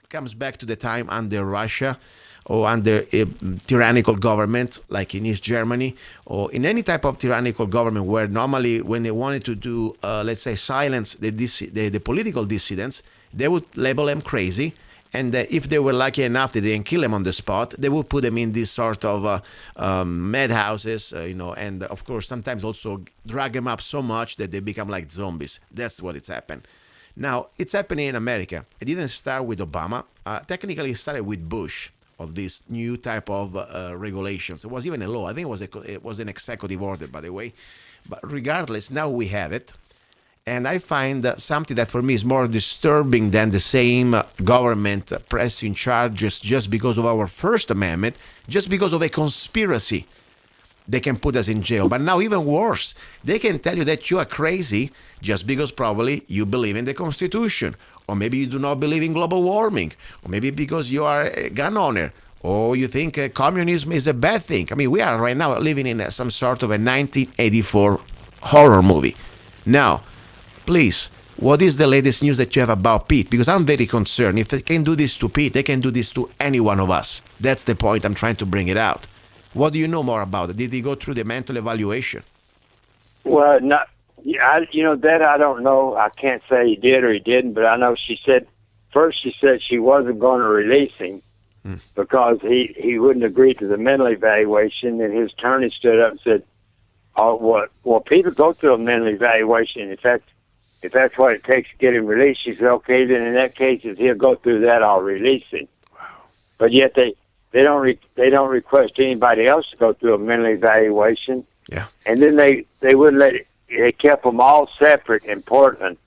S2: comes back to the time under Russia or under a tyrannical government like in East Germany, or in any type of tyrannical government where normally when they wanted to do, let's say, silence the political dissidents, they would label them crazy. And if they were lucky enough that they didn't kill them on the spot, they would put them in these sort of madhouses, and of course sometimes also drag them up so much that they become like zombies. That's what it's happened. Now, it's happening in America. It didn't start with Obama. Technically, it started with Bush, of this new type of regulations. It was even a law. I think it was an executive order, by the way. But regardless, now we have it. And I find something that for me is more disturbing than the same government pressing charges just because of our First Amendment, just because of a conspiracy. They can put us in jail. But now even worse, they can tell you that you are crazy just because probably you believe in the Constitution, or maybe you do not believe in global warming, or maybe because you are a gun owner, or you think communism is a bad thing. I mean, we are right now living in some sort of a 1984 horror movie. Now, please, what is the latest news that you have about Pete? Because I'm very concerned. If they can do this to Pete, they can do this to any one of us. That's the point I'm trying to bring it out. What do you know more about it? Did he go through the mental evaluation?
S6: Well, that I don't know. I can't say he did or he didn't, but I know she said she wasn't going to release him because he wouldn't agree to the mental evaluation, and his attorney stood up and said, "Oh, well, Peter go through a mental evaluation. If that's what it takes to get him released." She said, "Okay, then in that case, if he'll go through that, I'll release him." Wow. But yet they don't request anybody else to go through a mental evaluation.
S2: Yeah.
S6: And then they wouldn't let it. They kept them all separate in Portland.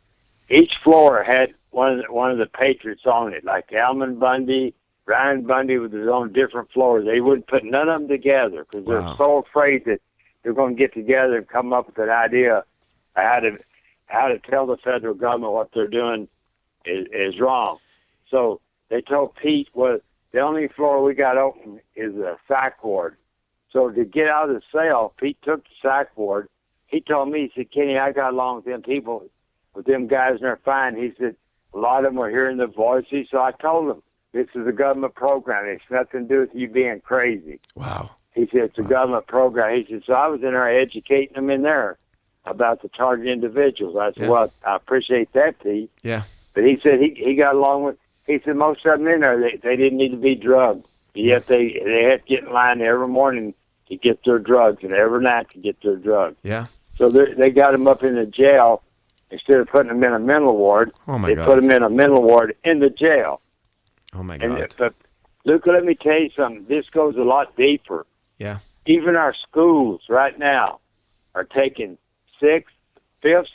S6: Each floor had one of the patriots on it, like Almond Bundy, Ryan Bundy with his own different floors. They wouldn't put none of them together because they're so afraid that they're going to get together and come up with an idea of how to tell the federal government what they're doing is wrong. So they told Pete, well, the only floor we got open is a psych ward. So to get out of the cell, Pete took the psych ward. He told me, he said, "Kenny, I got along with them people, with them guys, and they're fine." He said, "A lot of them were hearing the voices." So I told him, "This is a government program. It's nothing to do with you being crazy."
S2: Wow.
S6: He said, "It's a government program." He said, "So I was in there educating them in there about the target individuals." I said, "Well, I appreciate that, Pete."
S2: Yeah.
S6: But he said he got along with, he said most of them in there, they didn't need to be drugged. Yet they had to get in line every morning to get their drugs and every night to get their drugs.
S2: Yeah.
S6: So they got them up in the jail instead of putting them in a mental ward.
S2: Oh my
S6: they
S2: God.
S6: put them in a mental ward in the jail.
S2: Oh my God.
S6: But Luca, let me tell you something. This goes a lot deeper.
S2: Yeah.
S6: Even our schools right now are taking 5th, 6th,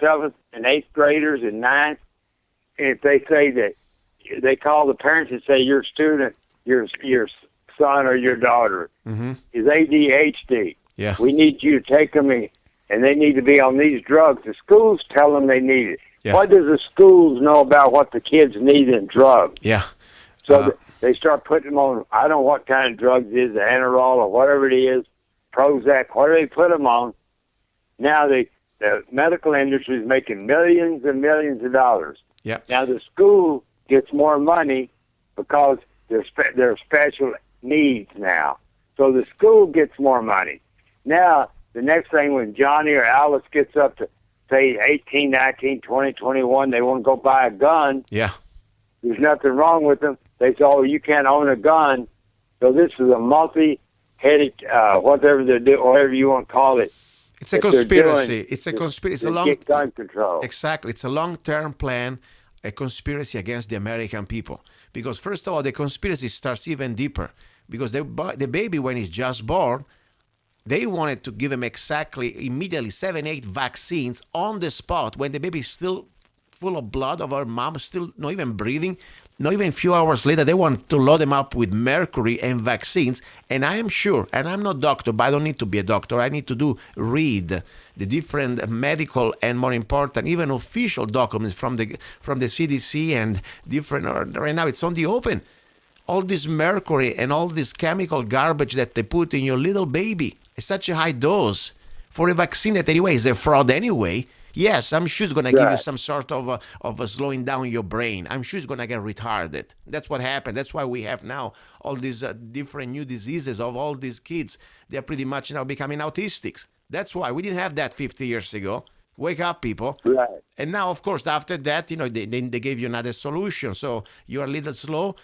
S6: 7th, and 8th graders and 9th. And if they say that, they call the parents and say your student, your son or your daughter is ADHD.
S2: Yeah.
S6: We need you to take them in, and they need to be on these drugs. The schools tell them they need it.
S2: Yeah.
S6: What does the schools know about what the kids need in drugs?
S2: Yeah.
S6: So they start putting them on, I don't know what kind of drugs it is, the Anarol or whatever it is, Prozac, whatever they put them on. Now the medical industry is making millions and millions of dollars.
S2: Yeah.
S6: Now the school gets more money because they're special needs now. So the school gets more money. Now, the next thing when Johnny or Alice gets up to, say, 18, 19, 20, 21, they want to go buy a gun.
S2: Yeah.
S6: There's nothing wrong with them. They say, oh, you can't own a gun. So this is a multi-headed, whatever they're doing, whatever you want to call it.
S2: It's a conspiracy. It's a conspiracy. It's a long
S6: get gun control.
S2: Exactly. It's a long-term plan, a conspiracy against the American people. Because first of all, the conspiracy starts even deeper. Because the baby, when he's just born, they wanted to give him immediately 7, 8 vaccines on the spot when the baby is still full of blood of our mom, still not even breathing. Not even a few hours later, they want to load them up with mercury and vaccines. And I am sure, and I'm not a doctor, but I don't need to be a doctor. I need to read the different medical and, more important, even official documents from the CDC and different. Right now, it's on the open. All this mercury and all this chemical garbage that they put in your little baby is such a high dose for a vaccine that anyway is a fraud anyway. Yes, I'm sure it's going to give you some sort of a slowing down your brain. I'm sure it's going to get retarded. That's what happened. That's why we have now all these different new diseases of all these kids. They're pretty much now becoming autistics. That's why we didn't have that 50 years ago. Wake up, people.
S6: Right.
S2: And now, of course, after that, they gave you another solution. So you're a little slow.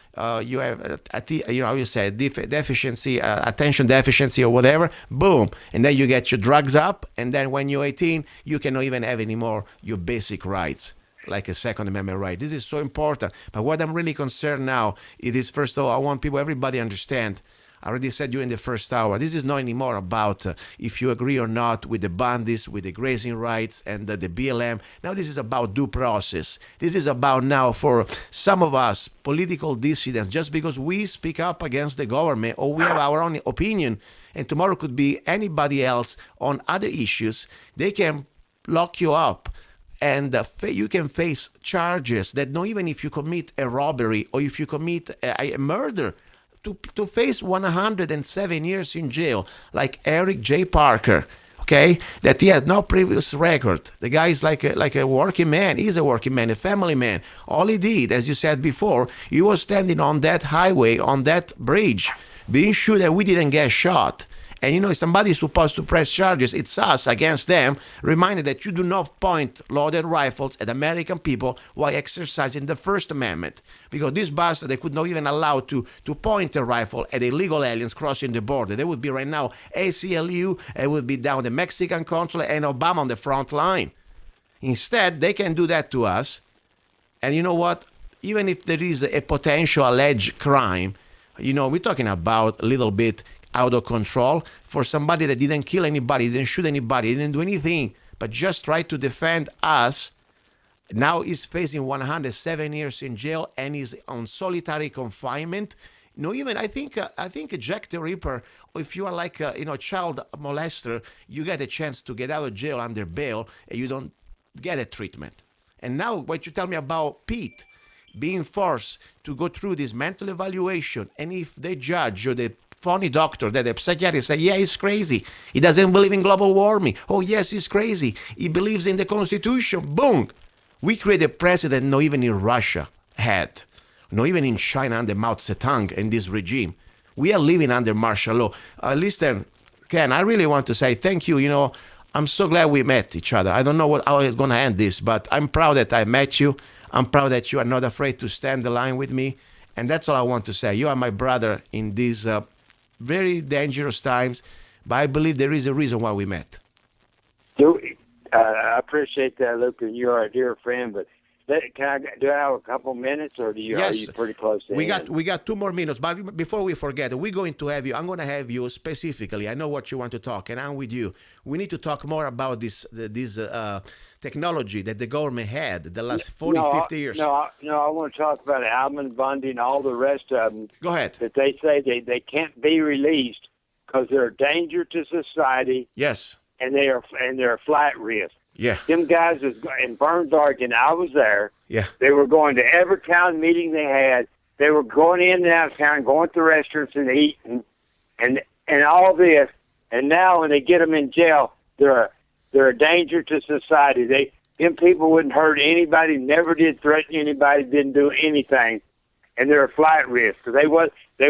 S2: You have, you say deficiency, attention deficiency or whatever. Boom. And then you get your drugs up. And then when you're 18, you cannot even have anymore your basic rights, like a Second Amendment right. This is so important. But what I'm really concerned now, it is, first of all, I want everybody understand. I already said during the first hour, this is not anymore about if you agree or not with the bandits, with the grazing rights and the BLM. Now this is about due process. This is about now for some of us political dissidents, just because we speak up against the government or we have our own opinion, and tomorrow could be anybody else on other issues, they can lock you up. And you can face charges that not even if you commit a robbery or if you commit a murder, to face 107 years in jail, like Eric J. Parker, okay, that he had no previous record. The guy is like a working man. He's a working man, a family man. All he did, as you said before, he was standing on that highway, on that bridge, being sure that we didn't get shot. And somebody's supposed to press charges. It's us against them, reminded that you do not point loaded rifles at American people while exercising the First Amendment. Because these bastards, they could not even allow to point a rifle at illegal aliens crossing the border. They would be right now ACLU, it would be down the Mexican consulate and Obama on the front line. Instead, they can do that to us. And you know what? Even if there is a potential alleged crime, we're talking about a little bit out of control for somebody that didn't kill anybody, didn't shoot anybody, didn't do anything, but just tried to defend us. Now he's facing 107 years in jail and is on solitary confinement. Even I think Jack the Ripper, if you are like a child molester, you get a chance to get out of jail under bail and you don't get a treatment. And now what you tell me about Pete being forced to go through this mental evaluation, and if the judge or the funny doctor, that the psychiatrist say, yeah, he's crazy. He doesn't believe in global warming. Oh, yes, he's crazy. He believes in the Constitution. Boom. We create a president not even in Russia had, not even in China under Mao Zedong and this regime. We are living under martial law. Listen, Ken, I really want to say thank you. I'm so glad we met each other. I don't know how it's going to end this, but I'm proud that I met you. I'm proud that you are not afraid to stand the line with me. And that's all I want to say. You are my brother in these very dangerous times, but I believe there is a reason why we met.
S6: I appreciate that, Luke, and you are a dear friend, but do I have a couple minutes, or
S2: Yes.
S6: Are you pretty close to
S2: We got 2 more minutes, but before we forget, I'm going to have you specifically. I know what you want to talk, and I'm with you. We need to talk more about this technology that the government had the last 50 years.
S6: I want to talk about Alvin Bundy and all the rest of them.
S2: Go ahead.
S6: That they say they can't be released because they're a danger to society.
S2: Yes.
S6: And they're a flight risk.
S2: Yeah.
S6: Them guys was in Burns, Oregon. I was there.
S2: Yeah.
S6: They were going to every town meeting they had. They were going in and out of town, going to restaurants and eating, and all this. And now when they get them in jail, they're a danger to society. Them people wouldn't hurt anybody, never did threaten anybody, didn't do anything. and they're a flight risk. So they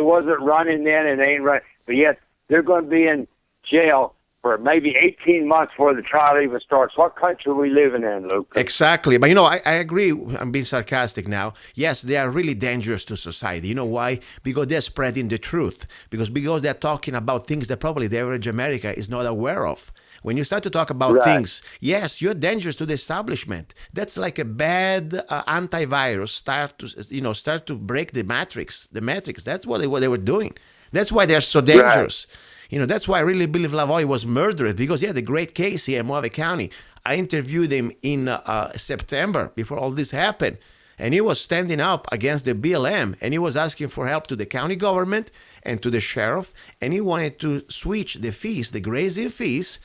S6: wasn't running then, and they ain't running. But yet they're going to be in jail for maybe 18 months before the trial even starts. What country are we living in, Luke?
S2: Exactly. But, I agree. I'm being sarcastic now. Yes, they are really dangerous to society. You know why? Because they're spreading the truth. Because they're talking about things that probably the average American is not aware of. When you start to talk about things, yes, you're dangerous to the establishment. That's like a bad antivirus start to break the matrix. The matrix. That's what they were doing. That's why they're so dangerous. That's why I really believe Lavoie was murdered, because he had a great case here in Mohave County. I interviewed him in September before all this happened, and he was standing up against the BLM, and he was asking for help to the county government and to the sheriff, and he wanted to switch the fees, the grazing fees,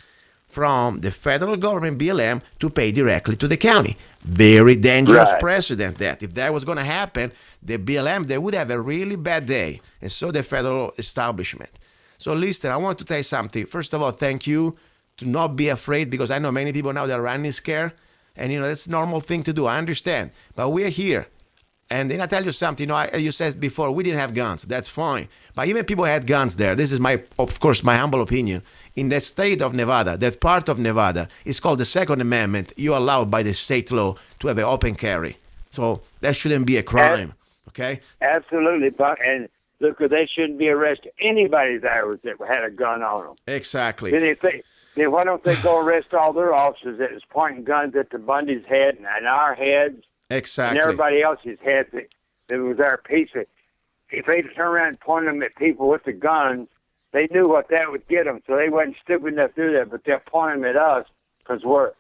S2: from the federal government BLM to pay directly to the county. Very dangerous precedent that. If that was going to happen, the BLM, they would have a really bad day, and so the federal establishment. So listen, I want to tell you something. First of all, thank you to not be afraid, because I know many people now that are running scared, and that's a normal thing to do. I understand, but we're here. And then I tell you something, you said before, we didn't have guns. That's fine. But even people had guns there. This is of course, my humble opinion. In the state of Nevada, that part of Nevada is called the Second Amendment. You're allowed by the state law to have an open carry. So that shouldn't be a crime, okay?
S6: Absolutely, Buck. And look, they shouldn't be arresting anybody that had a gun on them.
S2: Exactly.
S6: Then why don't they go arrest all their officers that was pointing guns at the Bundy's head and our heads?
S2: Exactly.
S6: And everybody else's heads that was our peace. If they turn around and point them at people with the guns, they knew what that would get them. So they wasn't stupid enough to do that, but they're pointing them at us because we're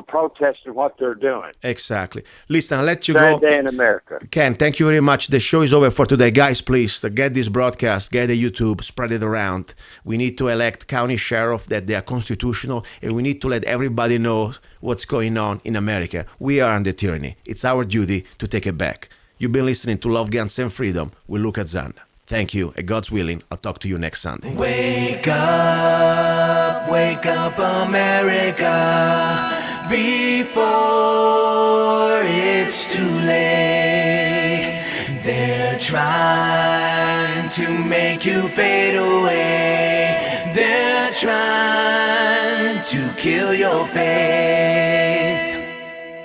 S6: protesting what they're doing.
S2: Exactly. Listen, I'll let you
S6: Sad
S2: go.
S6: day in America.
S2: Ken, thank you very much. The show is over for today. Guys, please get this broadcast, get the YouTube, spread it around. We need to elect county sheriff that they are constitutional, and we need to let everybody know what's going on in America. We are under tyranny. It's our duty to take it back. You've been listening to Love, Guns, and Freedom with Luke at Zanna. Thank you, and God's willing, I'll talk to you next Sunday.
S7: Wake up, America, before it's too late. They're trying to make you fade away. They're trying to kill your faith.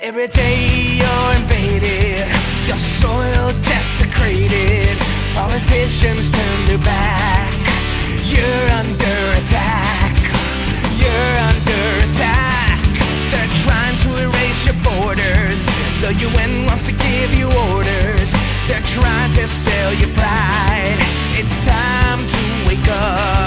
S7: Every day you're invaded, your soil desecrated. Politicians turn their back. You're under attack. You're under attack. They're trying to erase your borders. The UN wants to give you orders. They're trying to sell your pride. It's time to wake up.